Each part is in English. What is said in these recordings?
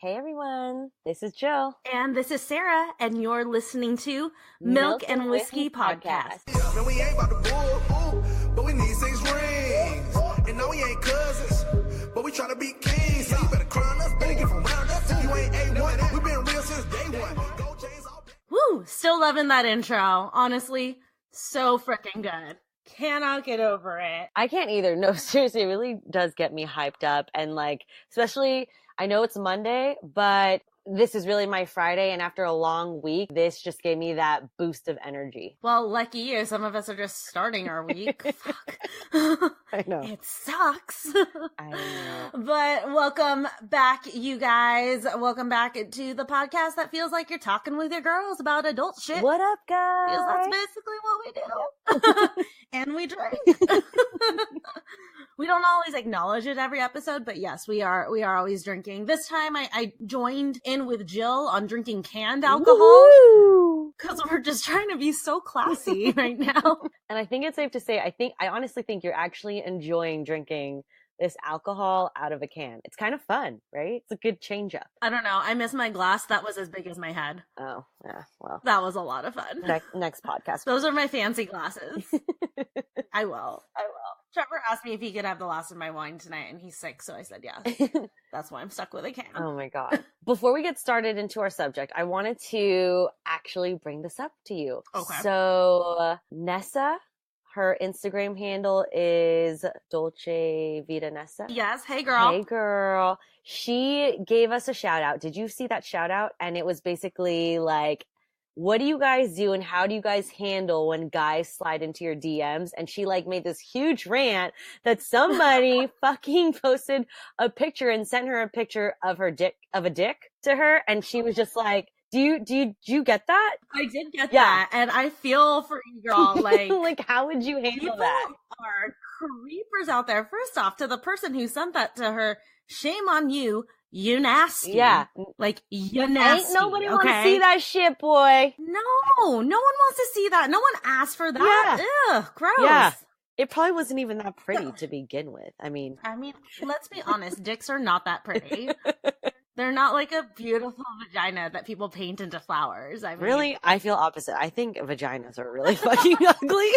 Hey everyone, this is Jill. And this is Sarah, and you're listening to Milk and Whiskey Podcast. Man, we ain't about to bull, but we need 6 rings. And no, we ain't cousins, but we try to be kings. So you better crown us, better get from around us. If you ain't A1, we been real since day one. Go chains all day. Woo! Still loving that intro. Honestly, so freaking good. Cannot get over it. I can't either. No, seriously, it really does get me hyped up. And like, especially, I know it's Monday, but this is really my Friday. And after a long week, this just gave me that boost of energy. Well, lucky you. Some of us are just starting our week. Fuck. I know. It sucks. I know. But welcome back, you guys. Welcome back to the podcast that feels like you're talking with your girls about adult shit. What up, guys? Because that's basically what we do. And we drink. We don't always acknowledge it every episode, but yes, we are always drinking. This time I joined in with Jill on drinking canned alcohol because we're just trying to be so classy right now. And I think it's safe to say, I honestly think you're actually enjoying drinking this alcohol out of a can. It's kind of fun, right? It's a good change up. I don't know. I miss my glass. That was as big as my head. Oh, yeah, well. That was a lot of fun. Next podcast. Those are my fancy glasses. I will. Trevor asked me if he could have the last of my wine tonight, and he's sick, so I said yes. That's why I'm stuck with a can. Oh my God. Before we get started into our subject, I wanted to actually bring this up to you. Okay. So Nessa, her Instagram handle is Dolce Vita Nessa. Yes. Hey, girl. Hey, girl. She gave us a shout out. Did you see that shout out? And it was basically like, what do you guys do and how do you guys handle when guys slide into your DMs? And she like made this huge rant that somebody fucking posted a picture and sent her a picture of a dick to her. And she was just like, do you get that? I did get that. And I feel for you, girl. Like, like, how would you handle people that? Are creepers out there. First off, to the person who sent that to her, shame on you. You nasty. Yeah. Like, you nasty. Ain't nobody want to see that shit, boy. No one wants to see that. No one asked for that. Yeah. Ugh, gross. Yeah. It probably wasn't even that pretty to begin with. I mean, let's be honest. Dicks are not that pretty. They're not like a beautiful vagina that people paint into flowers. Really? I feel opposite. I think vaginas are really fucking ugly.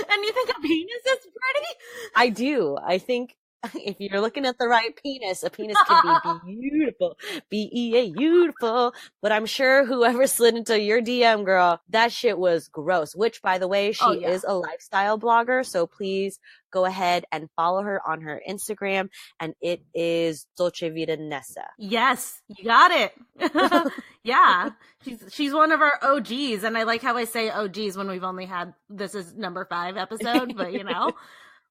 And you think a penis is pretty? I do. I think if you're looking at the right penis, a penis can be beautiful. beautiful. But I'm sure whoever slid into your DM, girl, that shit was gross. Which, by the way, she is a lifestyle blogger. So please go ahead and follow her on her Instagram. And it is Dolce Vita Nessa. Yes, you got it. Yeah. She's one of our OGs. And I like how I say OGs when we've only had, this is number 5 episode, but you know.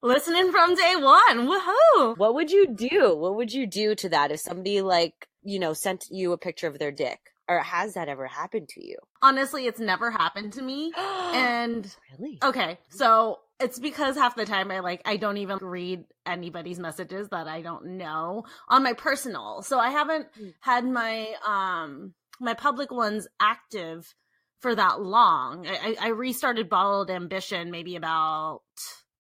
Listening from day one. Woohoo! What would you do? What would you do to that if somebody like, sent you a picture of their dick? Or has that ever happened to you? Honestly, it's never happened to me. And really? Okay, so it's because half the time I don't even read anybody's messages that I don't know on my personal. So I haven't had my my public ones active for that long. I restarted Bottled Ambition maybe about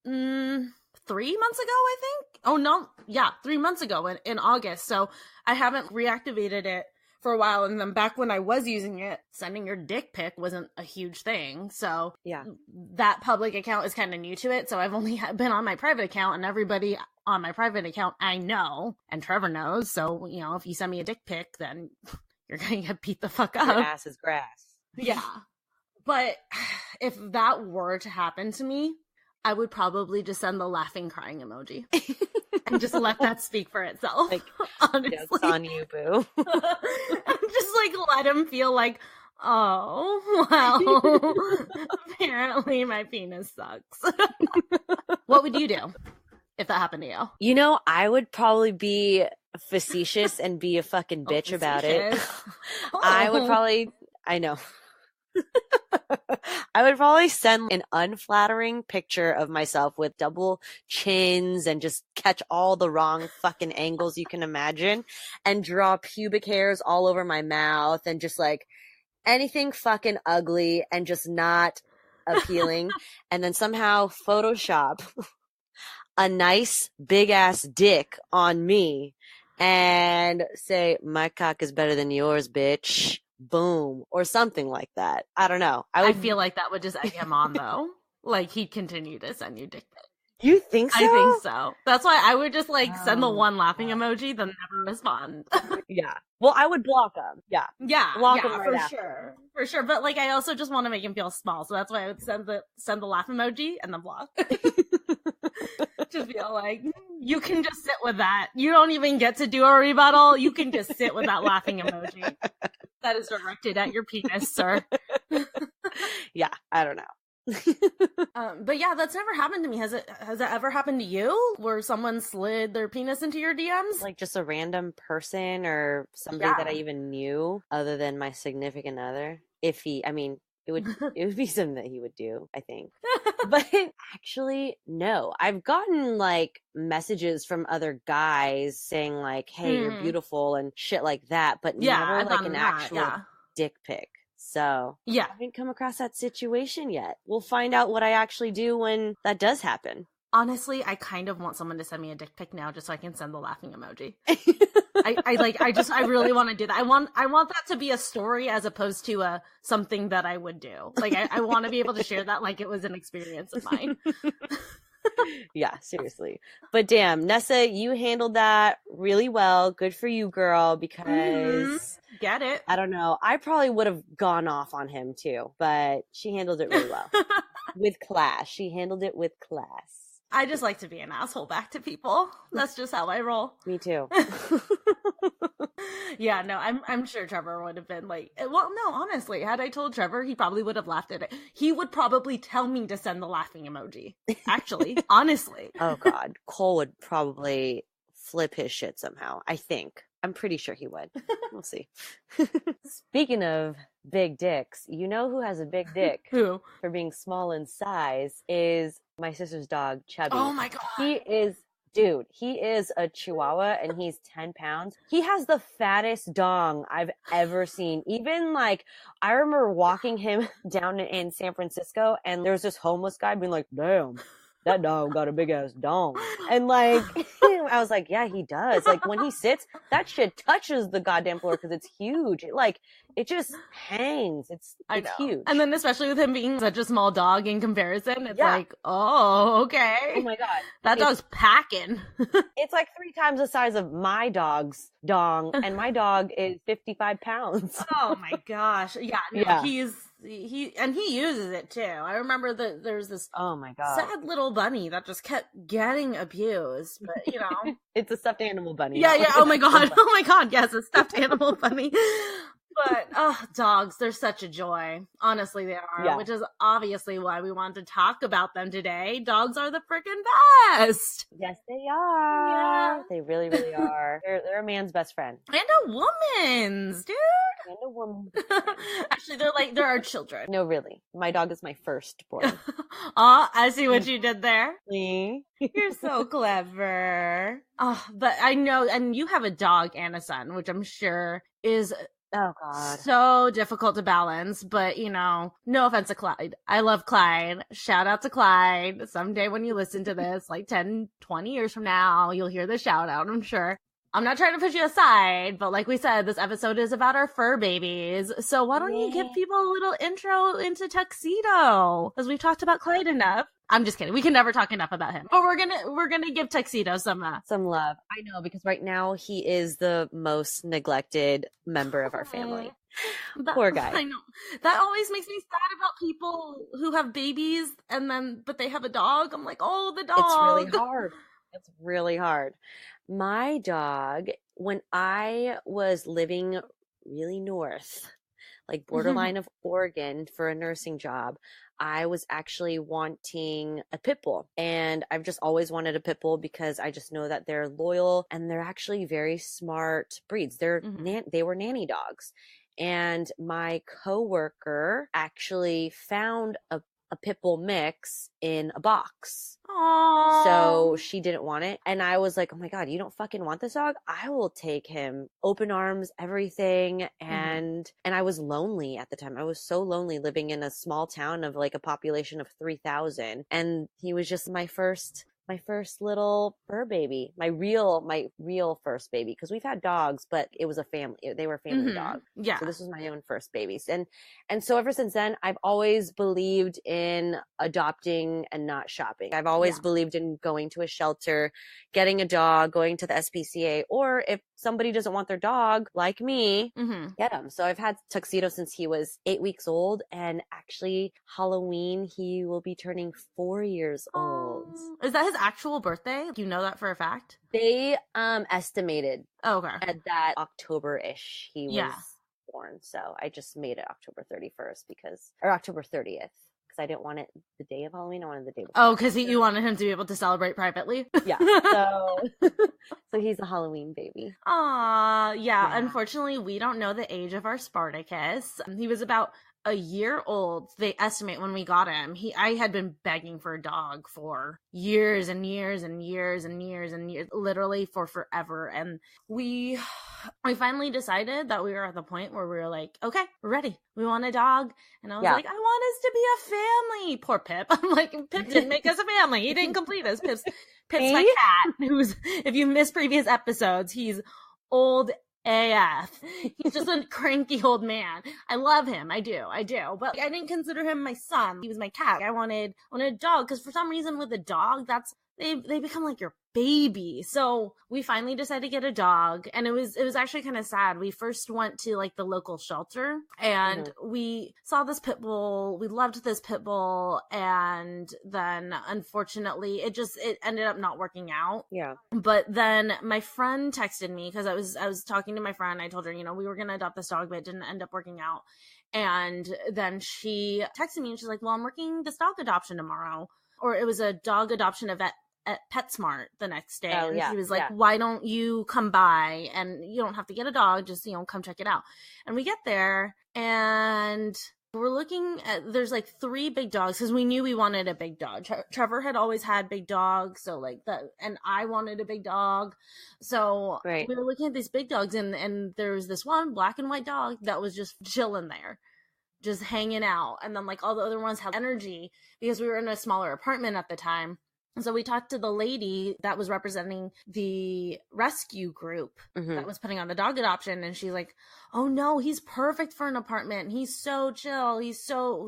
3 months ago, I think. Oh no, yeah, 3 months ago in August. So I haven't reactivated it for a while. And then back when I was using it, sending your dick pic wasn't a huge thing. So yeah, that public account is kind of new to it. So I've only been on my private account, and everybody on my private account I know, and Trevor knows. So if you send me a dick pic, then you're gonna get beat the fuck up. Your ass is grass. Yeah, but if that were to happen to me, I would probably just send the laughing, crying emoji and just let that speak for itself. Like, honestly, joke's on you, boo. And just let him feel like, oh, well, apparently my penis sucks. What would you do if that happened to you? I would probably be facetious and be a fucking bitch about it. I would probably, I know. I would probably send an unflattering picture of myself with double chins and just catch all the wrong fucking angles you can imagine and draw pubic hairs all over my mouth and just anything fucking ugly and just not appealing. And then somehow Photoshop a nice big ass dick on me and say, my cock is better than yours, bitch. Boom. Or something like that. I don't know. I feel like that would just egg him on, though. Like, he'd continue to send you dick pics. You think so? I think so. That's why I would just, like, send the one laughing emoji, then never respond. Yeah. Well, I would block him. Yeah. Yeah. Block yeah, him right for after. sure. For sure. But, like, I also just want to make him feel small. So that's why I would send the laugh emoji and then block. Just feel like, you can just sit with that. You don't even get to do a rebuttal. You can just sit with that laughing emoji. That is directed at your penis, sir. Yeah. I don't know. But yeah, that's never happened to me. Has it ever happened to you where someone slid their penis into your DMs? Like just a random person or somebody that I even knew other than my significant other? It would be something that he would do, I think. But actually, no. I've gotten like messages from other guys saying like, hey, you're beautiful and shit like that, but never like an actual dick pic. So I haven't come across that situation yet. We'll find out what I actually do when that does happen. Honestly, I kind of want someone to send me a dick pic now just so I can send the laughing emoji. I really want to do that. I want that to be a story as opposed to something that I would do. Like, I want to be able to share that like it was an experience of mine. Yeah, seriously. But damn, Nessa, you handled that really well. Good for you, girl, because get it. I don't know. I probably would have gone off on him too, but she handled it really well. With class. She handled it with class. I just like to be an asshole back to people. That's just how I roll. Me too. Yeah, no, I'm sure Trevor would have been like, well, no, honestly, had I told Trevor, he probably would have laughed at it. He would probably tell me to send the laughing emoji. Actually, honestly. Oh God, Cole would probably flip his shit somehow. I think. I'm pretty sure he would. We'll see. Speaking of big dicks, you know who has a big dick? Who? For being small in size is my sister's dog, Chubby. Oh my God. He is a Chihuahua and he's 10 pounds. He has the fattest dong I've ever seen. Even like, I remember walking him down in San Francisco and there was this homeless guy being like, damn, that dog got a big ass dong. And like, I was like, yeah, he does. Like when he sits, that shit touches the goddamn floor because it's huge. It just hangs. It's huge. And then especially with him being such a small dog in comparison, it's like, oh, okay. Oh my God. That dog's packing. It's like 3 times the size of my dog's dong, and my dog is 55 pounds. Oh my gosh. Yeah. No, Yeah. He uses it too. I remember that there's this Oh my God. sad little bunny that just kept getting abused, but you know. It's a stuffed animal bunny. Yeah. Oh my God. Oh my God. Yes, a stuffed animal bunny. But, dogs, they're such a joy. Honestly, they are, which is obviously why we want to talk about them today. Dogs are the freaking best. Yes, they are. Yeah. They really, really are. They're a man's best friend. And a woman's, dude. And a woman. Actually, they're our children. No, really. My dog is my firstborn. I see what you did there. Me? You're so clever. But I know, and you have a dog and a son, which I'm sure is... Oh God. So difficult to balance, but you know, no offense to Clyde. I love Clyde. Shout out to Clyde. Someday when you listen to this, like 10, 20 years from now, you'll hear the shout out, I'm sure. I'm not trying to push you aside, but like we said, this episode is about our fur babies. So why don't you give people a little intro into Tuxedo? Because we've talked about Clyde enough. I'm just kidding. We can never talk enough about him. But we're gonna give Tuxedo some love. I know, because right now he is the most neglected member of our family. Poor guy. I know. That always makes me sad about people who have babies but they have a dog. I'm like, oh, the dog. It's really hard. It's really hard. My dog, when I was living really north, like borderline of Oregon for a nursing job, I was actually wanting a pit bull. And I've just always wanted a pit bull because I just know that they're loyal and they're actually very smart breeds. They were nanny dogs. And my coworker actually found a pit bull mix in a box. Aww. So she didn't want it. And I was like, oh my God, you don't fucking want this dog? I will take him. Open arms, everything. And I was lonely at the time. I was so lonely living in a small town of like a population of 3,000. And he was just my first my first little fur baby, my real first baby, because we've had dogs, but it was a family, they were family dog. Yeah. So this was my own first babies. And so ever since then, I've always believed in adopting and not shopping. I've always believed in going to a shelter, getting a dog, going to the SPCA, or if somebody doesn't want their dog like me, get him. So I've had Tuxedo since he was 8 weeks old, and actually Halloween, he will be turning 4 years old. Is that his actual birthday? Do you know that for a fact? They estimated okay. at that October-ish he was born. So I just made it October 31st or October 30th, because I didn't want it the day of Halloween. I wanted the day before. Oh, because you wanted him to be able to celebrate privately? Yeah. So he's a Halloween baby. Yeah. Unfortunately, we don't know the age of our Spartacus. He was about a year old, they estimate, when we got him. I had been begging for a dog for years and years and years and years and years, literally for forever. And we finally decided that we were at the point where we were like, okay, we're ready. We want a dog. And I was like, I want us to be a family. Poor Pip. I'm like, Pip didn't make us a family. He didn't complete us. Pip's my cat, who's, if you missed previous episodes, he's old AF. He's just a cranky old man. I love him. I do. But I didn't consider him my son. He was my cat. I wanted a dog, because for some reason with a dog, they become like your baby. So we finally decided to get a dog, and it was actually kind of sad. We first went to like the local shelter, and we saw this pit bull. We loved this pit bull, and then unfortunately it ended up not working out. Yeah. But then my friend texted me, because I was talking to my friend. I told her, we were gonna adopt this dog, but it didn't end up working out. And then she texted me and she's like, well, I'm working this dog adoption tomorrow. Or it was a dog adoption event at PetSmart the next day. Oh, yeah, and she was like, why don't you come by, and you don't have to get a dog, just, come check it out. And we get there, and we're looking at, there's like 3 big dogs, because we knew we wanted a big dog. Trevor had always had big dogs, so like that, and I wanted a big dog. So we were looking at these big dogs, and there was this one black and white dog that was just chilling there, just hanging out. And then like all the other ones had energy, because we were in a smaller apartment at the time. And so we talked to the lady that was representing the rescue group that was putting on the dog adoption. And she's like, oh no, he's perfect for an apartment. He's so chill. He's so,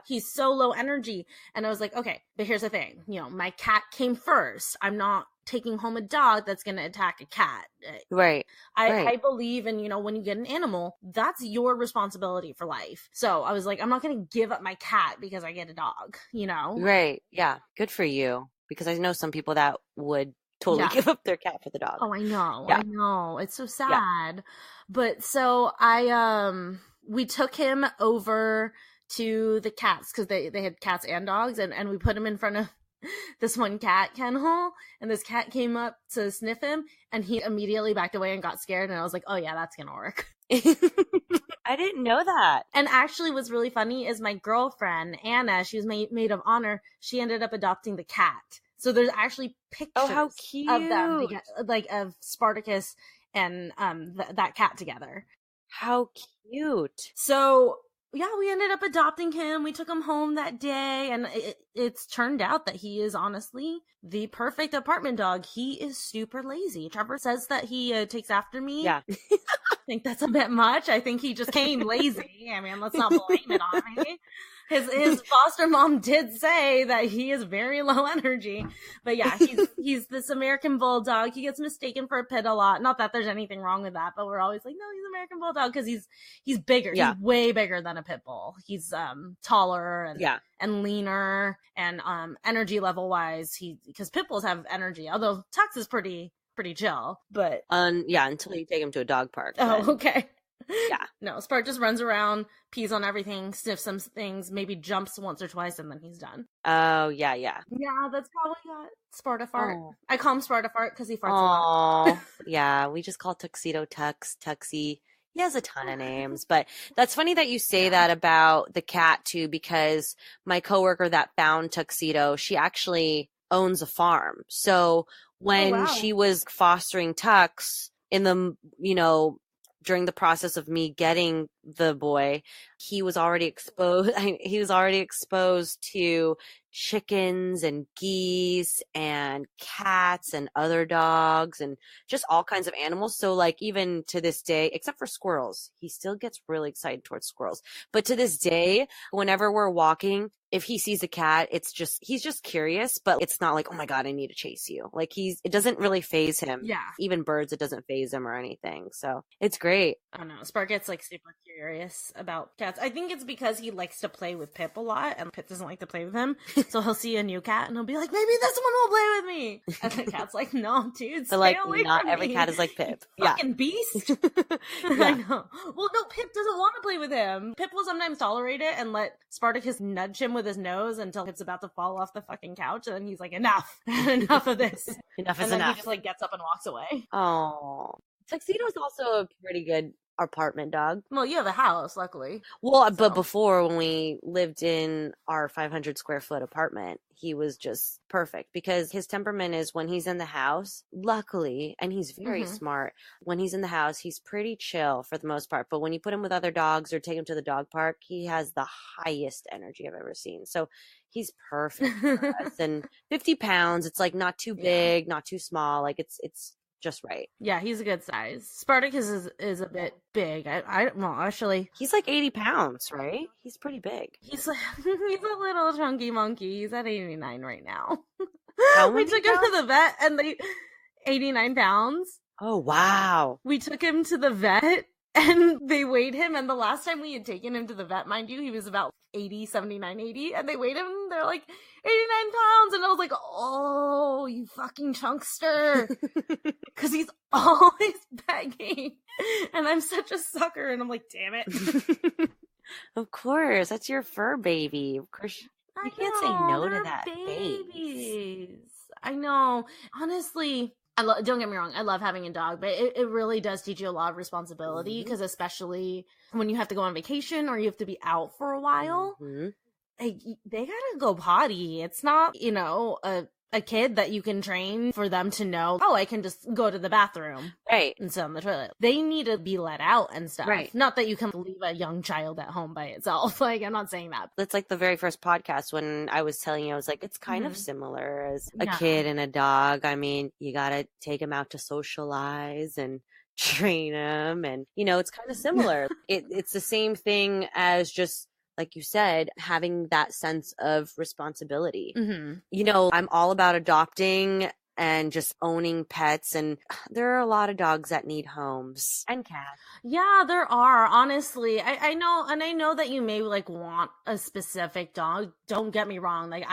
he's so low energy. And I was like, okay, but here's the thing. My cat came first. I'm not taking home a dog that's going to attack a cat. Right. I believe in, when you get an animal, that's your responsibility for life. So I was like, I'm not going to give up my cat because I get a dog, Right. Yeah. Good for you. Because I know some people that would totally give up their cat for the dog. Oh, I know. Yeah. I know. It's so sad. But so we took him over to the cats, because they had cats and dogs, and we put him in front of this one cat kennel, and this cat came up to sniff him, and he immediately backed away and got scared. And I was like, oh yeah, that's gonna work. I didn't know that. And actually what's really funny is my girlfriend Anna, she was maid of honor, she ended up adopting the cat. So there's actually pictures how cute. of them like of Spartacus and that cat together. How cute. So yeah, we ended up adopting him. We took him home that day, and it's turned out that he is honestly the perfect apartment dog. He is super lazy. Trevor says that he takes after me. Yeah. I think that's a bit much. I think he just came lazy. I mean, let's not blame it on me. His foster mom did say that he is very low energy, but yeah, he's this American bulldog. He gets mistaken for a pit a lot. Not that there's anything wrong with that, but we're always like, no, he's American bulldog, because he's bigger. Yeah. He's way bigger than a pit bull. He's taller and leaner, and energy level wise, because pit bulls have energy. Although Tux is pretty chill, but until you take him to a dog park. Oh, okay. Yeah. No, Spart just runs around, pees on everything, sniffs some things, maybe jumps once or twice, and then he's done. Oh, yeah. Yeah, that's probably got Spartafart. Oh. I call him Spartafart because he farts a lot. Yeah, we just call Tuxedo Tuxie. He has a ton of names, but that's funny that you say that about the cat too, because my coworker that found Tuxedo, she actually owns a farm. So when she was fostering Tux in the, during the process of me getting the boy, he was already exposed. He was already exposed to chickens and geese and cats and other dogs and just all kinds of animals. So like even to this day, except for squirrels, he still gets really excited towards squirrels. But to this day, whenever we're walking, if he sees a cat, he's just curious, but it's not like, oh my God, I need to chase you. Like it doesn't really faze him. Yeah. Even birds, it doesn't faze him or anything. So it's great. I don't know. Spark gets like super curious about cats. I think it's because he likes to play with Pip a lot and Pip doesn't like to play with him. So he'll see a new cat and he'll be like, maybe this one will play with me. And the cat's like, no, dude, stay like away not from every me. cat is like Pip. Fucking beast. I know. Well, no, Pip doesn't want to play with him. Pip will sometimes tolerate it and let Spartacus nudge him with his nose until Pip's about to fall off the fucking couch. And then he's like, enough. Enough of this. Enough is and then enough. he just like gets up and walks away. Oh, Tuxedo's also a pretty good apartment dog. Well, you have a house, luckily. Well, So- but before when we lived in our 500 square foot apartment, he was just perfect because his temperament is when he's in the house, luckily, and he's very smart. When he's in the house, he's pretty chill for the most part. But when you put him with other dogs or take him to the dog park, he has the highest energy I've ever seen. So he's perfect for us. And 50 pounds, it's like not too big, not too small. Like it's just right. Yeah, he's a good size. Spartacus is a bit big. Well, actually, He's like 80 pounds, right? He's pretty big. he's a little chunky monkey. He's at 89 right now. How We many took him to pounds? the vet and 89 pounds. Oh, wow. We took him to the vet and they weighed him. And the last time we had taken him to the vet, mind you, he was about 80, 79, 80. And they weighed him. They're like 89 pounds. And I was like, oh, you fucking chunkster. Because he's always begging. And I'm such a sucker. And I'm like, damn it. Of course. That's your fur baby. Of course. You can't say no to that face. I know. Honestly, don't get me wrong. I love having a dog, but it really does teach you a lot of responsibility because especially when you have to go on vacation or you have to be out for a while, they gotta go potty. It's not, a kid that you can train for them to know, oh, I can just go to the bathroom. Right. And sit on the toilet. They need to be let out and stuff. Right. Not that you can leave a young child at home by itself. Like, I'm not saying that. That's like the very first podcast when I was telling you, I was like, it's kind of similar as a Yeah. kid and a dog. I mean, you got to take them out to socialize and train them. And, it's kind of similar. It's the same thing as just, like you said, having that sense of responsibility. I'm all about adopting and just owning pets. And there are a lot of dogs that need homes and cats. Yeah, there are. Honestly, I know, and I know that you may want a specific dog. Don't get me wrong. Like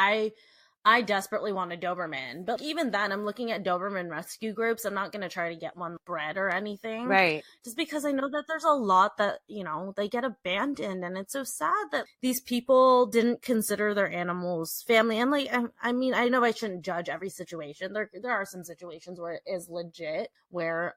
I desperately want a Doberman, but even then, I'm looking at Doberman rescue groups. I'm not going to try to get one bred or anything. Right. Just because I know that there's a lot that, they get abandoned. And it's so sad that these people didn't consider their animals family. And I mean, I know I shouldn't judge every situation. There are some situations where it is legit, where,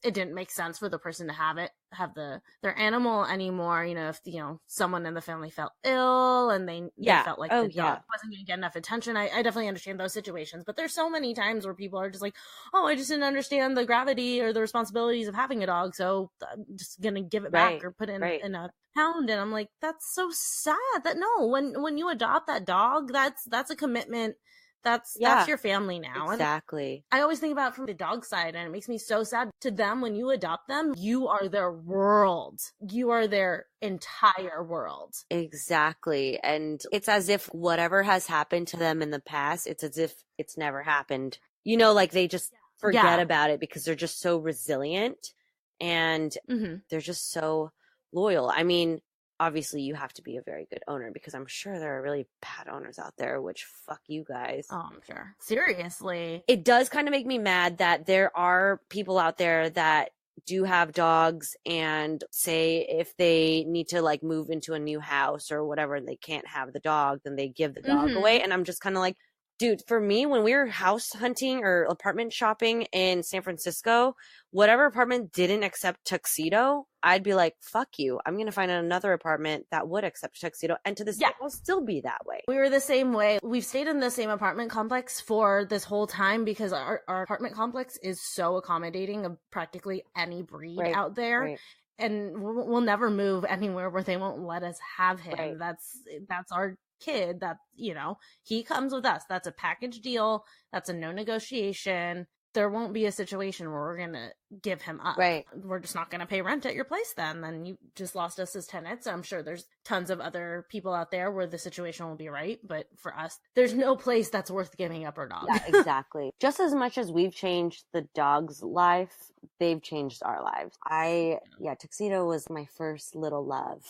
it didn't make sense for the person to have their animal anymore. If someone in the family felt ill and they felt like the dog wasn't going to get enough attention. I definitely understand those situations, but there's so many times where people are just like, oh, I just didn't understand the gravity or the responsibilities of having a dog, so I'm just gonna give it back or put it in a pound. And I'm like, that's so sad. That no, when you adopt that dog, that's a commitment. That's your family now. Exactly. And I always think about it from the dog side, and it makes me so sad. To them, when you adopt them, you are their world. You are their entire world. Exactly. And it's as if whatever has happened to them in the past, it's as if it's never happened. Like they just forget about it because they're just so resilient and they're just so loyal. I mean, obviously you have to be a very good owner because I'm sure there are really bad owners out there, which fuck you guys. Oh, I'm sure. Seriously. It does kind of make me mad that there are people out there that do have dogs and say if they need to move into a new house or whatever and they can't have the dog, then they give the dog away. And I'm just kind of like, Dude, for me, when we were house hunting or apartment shopping in San Francisco, whatever apartment didn't accept tuxedo, I'd be like, fuck you. I'm going to find another apartment that would accept tuxedo. And to this day, I'll still be that way. We were the same way. We've stayed in the same apartment complex for this whole time because our apartment complex is so accommodating of practically any breed out there. Right. And we'll never move anywhere where they won't let us have him. Right. That's our kid, that, you know, he comes with us. That's a package deal. That's a no negotiation. There won't be a situation where we're gonna give him up. Right. We're just not gonna pay rent at your place then you just lost us as tenants. I'm sure there's tons of other people out there where the situation will be right, but for us, there's no place that's worth giving up our dog. Yeah, exactly. Just as much as we've changed the dog's life, they've changed our lives. Tuxedo was my first little love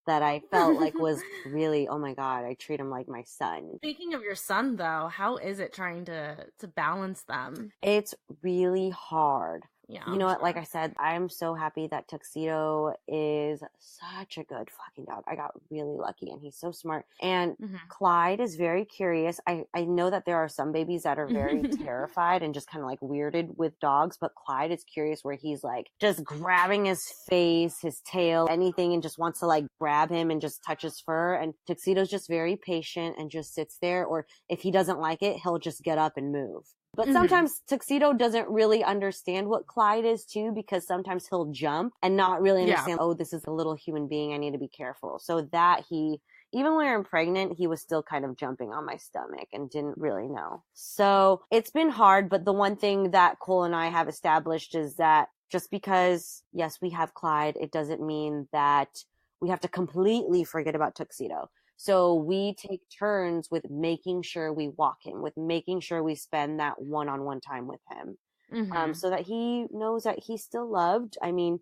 that I felt like was really, oh my God, I treat him like my son. Speaking of your son, though, how is it trying to balance them? It's really hard. Yeah, you know what? Like I said, I'm so happy that Tuxedo is such a good fucking dog. I got really lucky and he's so smart. And Clyde is very curious. I know that there are some babies that are very terrified and just kind of like weirded with dogs, but Clyde is curious where he's like just grabbing his face, his tail, anything, and just wants to like grab him and just touch his fur. And Tuxedo's just very patient and just sits there. Or if he doesn't like it, he'll just get up and move. But sometimes Tuxedo doesn't really understand what Clyde is too, because sometimes he'll jump and not really understand, oh, this is a little human being. I need to be careful. So that even when I'm pregnant, he was still kind of jumping on my stomach and didn't really know. So it's been hard. But the one thing that Cole and I have established is that just because, yes, we have Clyde, it doesn't mean that we have to completely forget about Tuxedo. So we take turns with making sure we walk him, with making sure we spend that one-on-one time with him, so that he knows that he's still loved. I mean,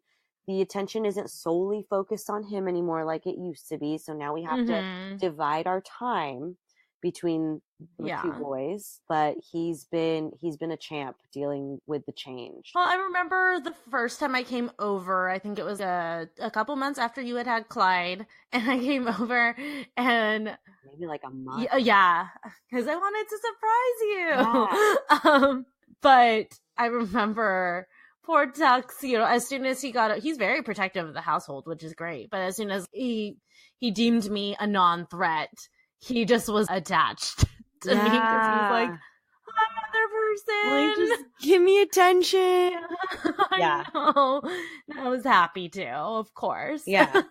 the attention isn't solely focused on him anymore like it used to be. So now we have to divide our time between the two boys, but he's been a champ dealing with the change. Well, I remember the first time I came over, I think it was a couple months after you had Clyde, and I came over and maybe like a month. Yeah, because I wanted to surprise you. But I remember poor Tux, you know, as soon as he got, he's very protective of the household, which is great. But as soon as he deemed me a non-threat, he just was attached to me because he's like, hi, other person. Like, just give me attention. I know. I was happy to, of course. Yeah.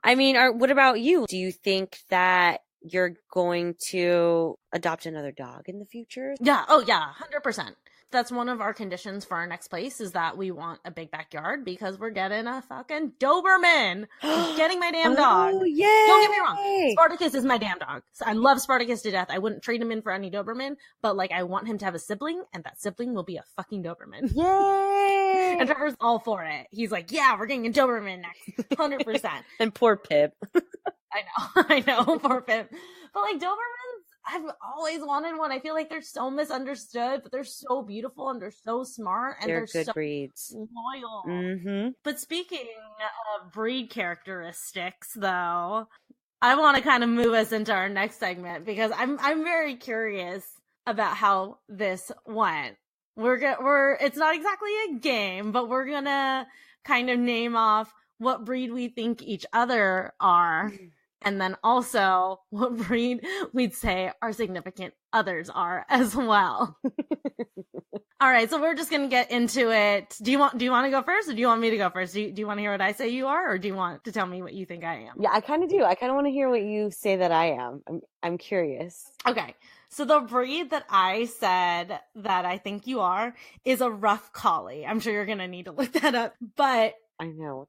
I mean, what about you? Do you think that you're going to adopt another dog in the future? Yeah. Oh, yeah. 100%. That's one of our conditions for our next place is that we want a big backyard because we're getting a fucking Doberman. I'm getting my damn dog. Oh, yay. Don't get me wrong. Spartacus is my damn dog. I love Spartacus to death. I wouldn't trade him in for any Doberman, but like I want him to have a sibling, and that sibling will be a fucking Doberman. Yay! And Trevor's all for it. He's like, yeah, we're getting a Doberman next. 100%. And poor Pip. I know, poor Pip. But like Dobermans, I've always wanted one. I feel like they're so misunderstood, but they're so beautiful and they're so smart and they're good so breeds. Loyal. But speaking of breed characteristics, though, I want to kind of move us into our next segment because I'm very curious about how this went. It's not exactly a game, but we're gonna kind of name off what breed we think each other are. And then also what breed we'd say our significant others are as well. All right, so we're just gonna get into it. Do you want to go first, or do you want me to go first? Do you want to hear what I say you are, or do you want to tell me what you think I am? Yeah, I kind of do. I kind of want to hear what you say that I am. I'm curious. Okay, so the breed that I said that I think you are is a rough collie. I'm sure you're gonna need to look that up, but I know.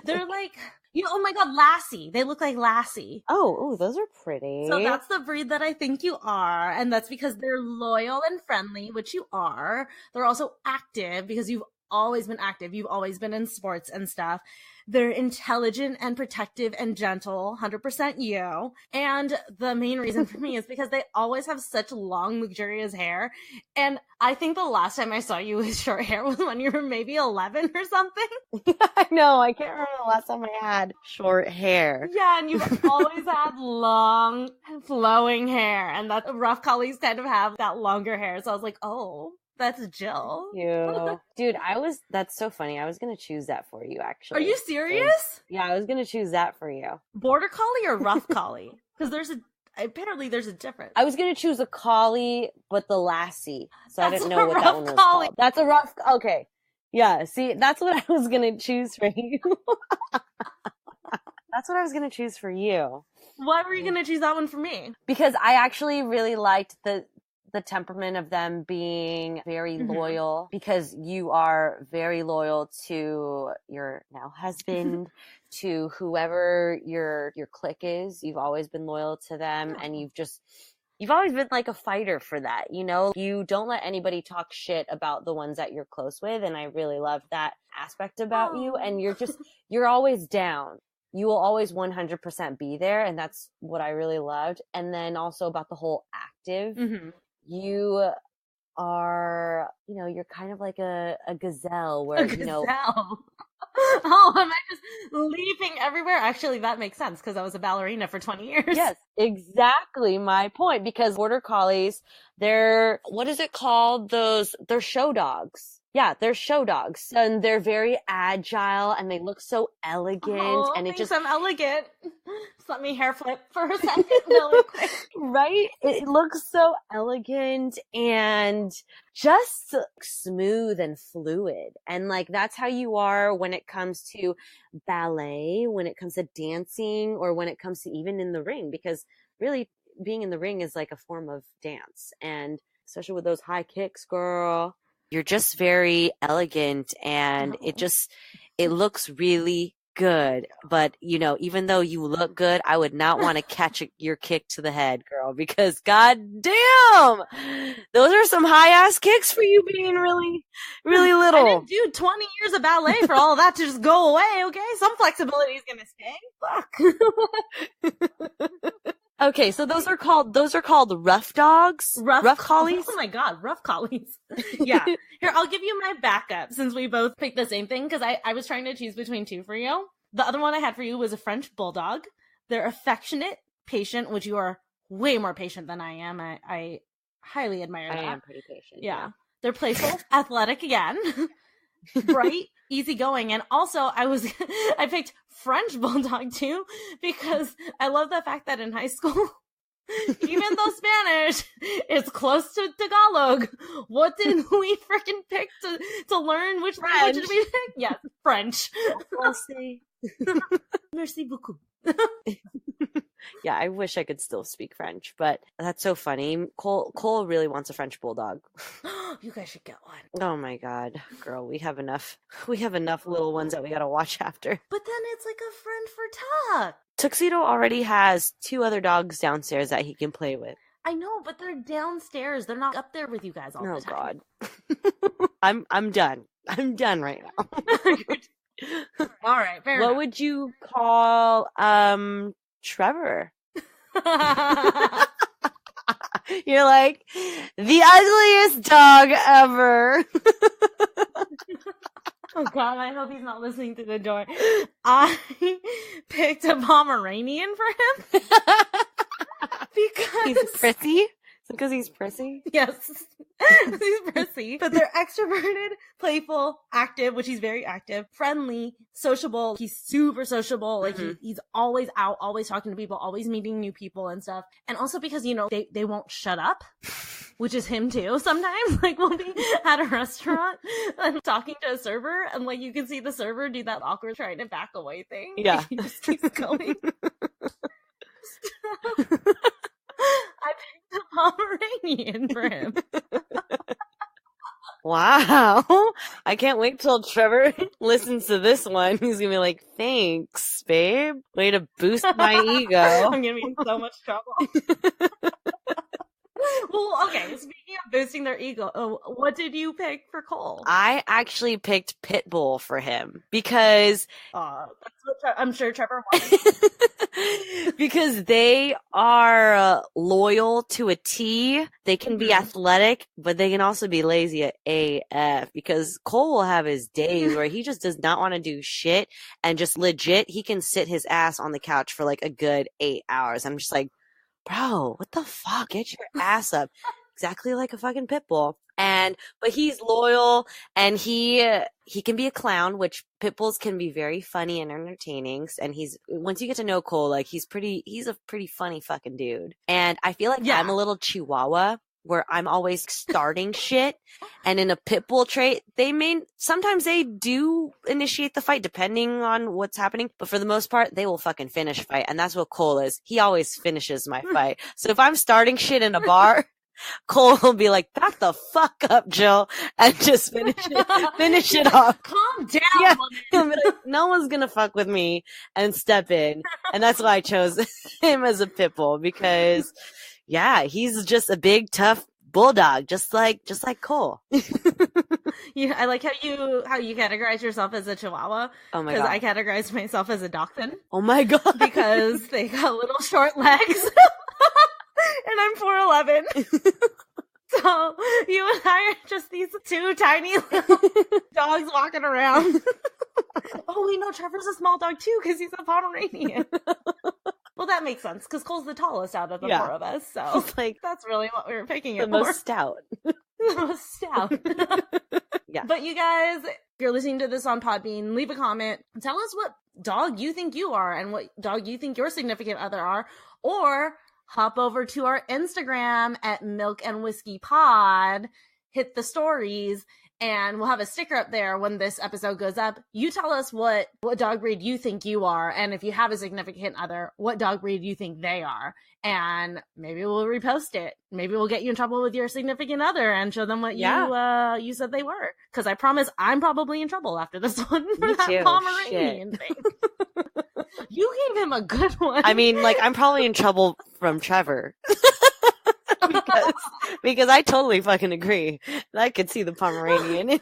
They're like, you know, oh my God, Lassie. They look like Lassie. Oh, those are pretty. So that's the breed that I think you are. And that's because they're loyal and friendly, which you are. They're also active because you've always been active. You've always been in sports and stuff. They're intelligent and protective and gentle, 100% you. And the main reason for me is because they always have such long, luxurious hair. And I think the last time I saw you with short hair was when you were maybe 11 or something. I know. I can't remember the last time I had short hair. Yeah, and you've always had long, flowing hair. And that rough collies kind of have that longer hair. So I was like, oh, that's Jill. You. Dude, that's so funny. I was going to choose that for you, actually. Are you serious? Yeah, I was going to choose that for you. Border collie or rough collie? Because apparently there's a difference. I was going to choose a collie, but the lassie. So I didn't know what that one was collie. called. That's a rough, okay. Yeah, see, that's what I was going to choose for you. That's what I was going to choose for you. Why were you going to choose that one for me? Because I actually really liked the temperament of them being very loyal, because you are very loyal to your now husband, to whoever your clique is. You've always been loyal to them, and you've always been like a fighter for that. You know, you don't let anybody talk shit about the ones that you're close with. And I really love that aspect about you. And you're always down. You will always 100% be there. And that's what I really loved. And then also about the whole active, you are, you're kind of like a gazelle where, Oh, am I just leaping everywhere? Actually, that makes sense because I was a ballerina for 20 years. Yes, exactly my point. Because border collies, they're, what is it called? They're show dogs. Yeah, they're show dogs, and they're very agile, and they look so elegant. And it just, I'm elegant. Just let me hair flip for a second, really quick. Right? It looks so elegant and just smooth and fluid. And like, that's how you are when it comes to ballet, when it comes to dancing, or when it comes to even in the ring, because really being in the ring is like a form of dance. And especially with those high kicks, girl, you're just very elegant, and it looks really good. But, even though you look good, I would not want to catch your kick to the head, girl, because god damn, those are some high ass kicks for you being really, really little. I didn't do 20 years of ballet for all of that to just go away, okay? Some flexibility is going to stay. Fuck. Okay, so those are called rough dogs? Rough collies? Oh my god, rough collies. Yeah. Here, I'll give you my backup since we both picked the same thing, because I was trying to choose between two for you. The other one I had for you was a French bulldog. They're affectionate, patient, which you are way more patient than I am. I highly admire that. I am pretty patient. Yeah. They're playful, athletic again, bright, easygoing. And also I picked French bulldog too, because I love the fact that in high school, even though Spanish is close to Tagalog, what did we freaking pick to learn? Which language did we pick? Yes, French. Merci beaucoup. Yeah, I wish I could still speak French, but that's so funny. Cole really wants a French bulldog. You guys should get one. Oh my god, girl, we have enough little ones that we gotta watch after. But then it's like a friend for Tuck. Tuxedo already has 2 other dogs downstairs that he can play with. I know, but they're downstairs. They're not up there with you guys all the time. Oh god. I'm done. I'm done right now. All right, fair enough. What would you call Trevor? You're like, the ugliest dog ever. Oh god, I hope he's not listening to the door. I picked a Pomeranian for him. Because he's prissy? Because he's prissy? Yes. He's prissy. But they're extroverted, playful, active, which he's very active, friendly, sociable. He's super sociable. Like he's always out, always talking to people, always meeting new people and stuff. And also because, they won't shut up, which is him too sometimes. Like we'll be at a restaurant and talking to a server, and like you can see the server do that awkward trying to back away thing. Yeah. He just keeps going. I picked a Pomeranian for him. Wow. I can't wait till Trevor listens to this one. He's gonna be like, thanks, babe. Way to boost my ego. I'm gonna be in so much trouble. Well, okay. Speaking of boosting their ego, what did you pick for Cole? I actually picked Pitbull for him because That's what I'm sure Trevor wanted. because they are loyal to a T. They can be athletic, but they can also be lazy at AF, because Cole will have his days where he just does not want to do shit, and just legit, he can sit his ass on the couch for like a good 8 hours. I'm just like, bro, what the fuck? Get your ass up. Exactly like a fucking pit bull. But he's loyal, and he can be a clown, which pit bulls can be very funny and entertaining. And once you get to know Cole, like he's a pretty funny fucking dude. And I feel like I'm a little chihuahua, where I'm always starting shit. And in a pit bull trait, sometimes they do initiate the fight depending on what's happening. But for the most part, they will fucking finish a fight. And that's what Cole is. He always finishes my fight. So if I'm starting shit in a bar, Cole will be like, back the fuck up, Jill, and just finish it off. Calm down, Yeah. woman. Like, no one's gonna fuck with me, and step in. And that's why I chose him as a pit bull, because yeah, he's just a big, tough bulldog, just like Cole. Yeah, I like how you categorize yourself as a Chihuahua. Oh my god! Because I categorize myself as a Dachshund. Oh my god! Because they got little short legs, and I'm 4'11". So you and I are just these two tiny little dogs walking around. Oh wait, no, Trevor's a small dog too because he's a Pomeranian. Well, that makes sense because Cole's the tallest out of the four of us, so like that's really what we were picking the it most stout. The most stout. Yeah. But you guys, if you're listening to this on Podbean, leave a comment. Tell us what dog you think you are and what dog you think your significant other are, or hop over to our Instagram at Milk and Whiskey Pod, hit the stories, and we'll have a sticker up there when this episode goes up. You tell us what dog breed you think you are, and if you have a significant other, what dog breed you think they are. And maybe we'll repost it. Maybe we'll get you in trouble with your significant other and show them what you said they were. Because I promise I'm probably in trouble after this one for Me that too. Pomeranian thing. You gave him a good one. I mean, like, I'm probably in trouble from Trevor. because I totally fucking agree. I could see the Pomeranian.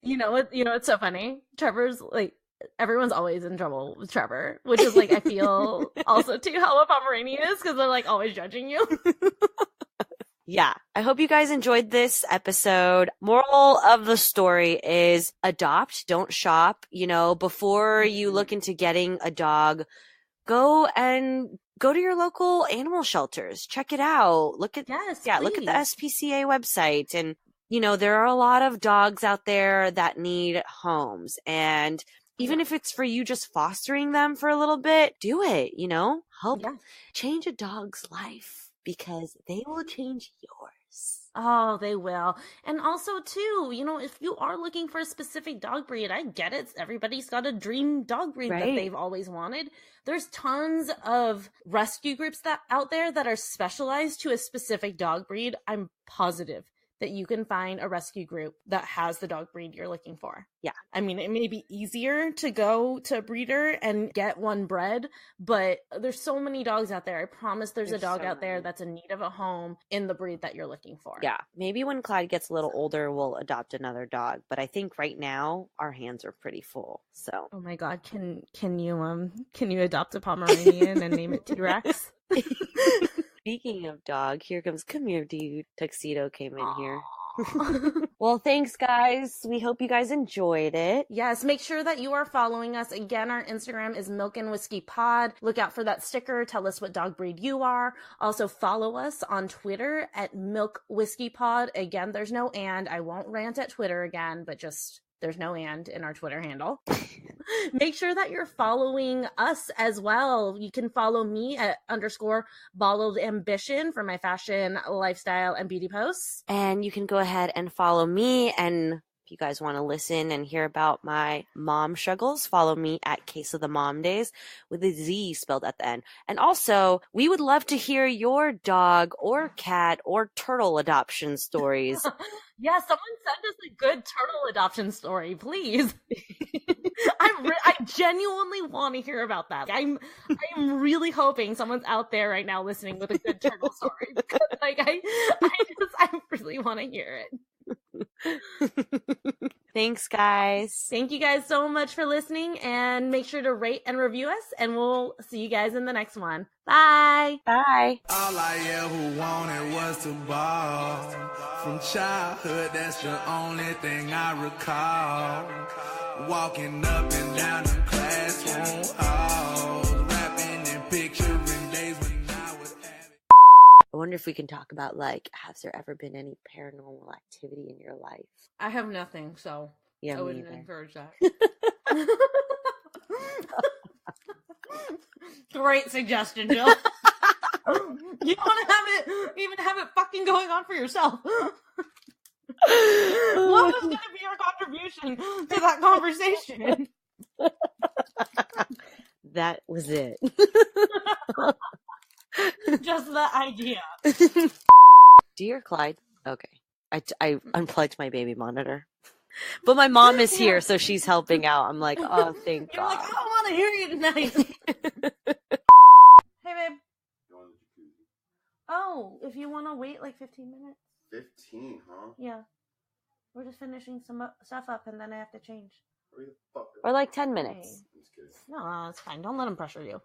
You know what? It's so funny. Trevor's like, everyone's always in trouble with Trevor, which is like, I feel also too how a Pomeranian is, because they're like always judging you. Yeah. I hope you guys enjoyed this episode. Moral of the story is adopt, don't shop. Before you look into getting a dog, go to your local animal shelters. Check it out. Look at the SPCA website. And, there are a lot of dogs out there that need homes. And even if it's for you just fostering them for a little bit, do it, help change a dog's life, because they will change yours. Oh, they will. And also, too, if you are looking for a specific dog breed, I get it. Everybody's got a dream dog breed that they've always wanted. There's tons of rescue groups out there that are specialized to a specific dog breed. I'm positive that you can find a rescue group that has the dog breed you're looking for. Yeah. I mean, it may be easier to go to a breeder and get one bred, but there's so many dogs out there. I promise there's a dog out there that's in need of a home in the breed that you're looking for. Yeah. Maybe when Clyde gets a little older, we'll adopt another dog. But I think right now our hands are pretty full. So. Oh my God. Can you adopt a Pomeranian and name it T-Rex? Speaking of dog, come here, dude. Tuxedo came in here. Well, thanks, guys. We hope you guys enjoyed it. Yes, make sure that you are following us. Again, our Instagram is Milk and Whiskey Pod. Look out for that sticker. Tell us what dog breed you are. Also, follow us on Twitter at Milk Whiskey Pod. Again, there's no and. I won't rant at Twitter again, but just there's no and in our Twitter handle. Make sure that you're following us as well. You can follow me at _bottled ambition for my fashion, lifestyle, and beauty posts. And you can go ahead and follow me. And if you guys want to listen and hear about my mom struggles, follow me at Case of the Mom Days with a Z spelled at the end. And also, we would love to hear your dog or cat or turtle adoption stories. Yeah, someone send us a good turtle adoption story, please. I genuinely want to hear about that. I'm really hoping someone's out there right now listening with a good turtle story. Because, like, I really want to hear it. Thanks, guys. Thank you guys so much for listening, and make sure to rate and review us, and we'll see you guys in the next one. Bye. Bye. All I ever wanted was to ball. From childhood, that's the only thing I recall. Walking up and down the classroom halls, rapping and picturing days when I was having. I wonder if we can talk about, like, has there ever been any paranormal activity in your life? I have nothing, so Yeah, I me wouldn't either. encourage that. Great suggestion, Jill. You want to even have it fucking going on for yourself. What was going to be your contribution to that conversation? That was it. Just the idea. Dear Clyde. Okay. I unplugged my baby monitor. But my mom is here, so she's helping out. I'm like, oh, thank You're God. like, I don't want to hear you tonight. Hey, babe. Oh, if you want to wait like 15 minutes. 15, huh? Yeah. We're just finishing some stuff up, and then I have to change. Or like 10 minutes. I'm just kidding. No, it's fine. Don't let him pressure you.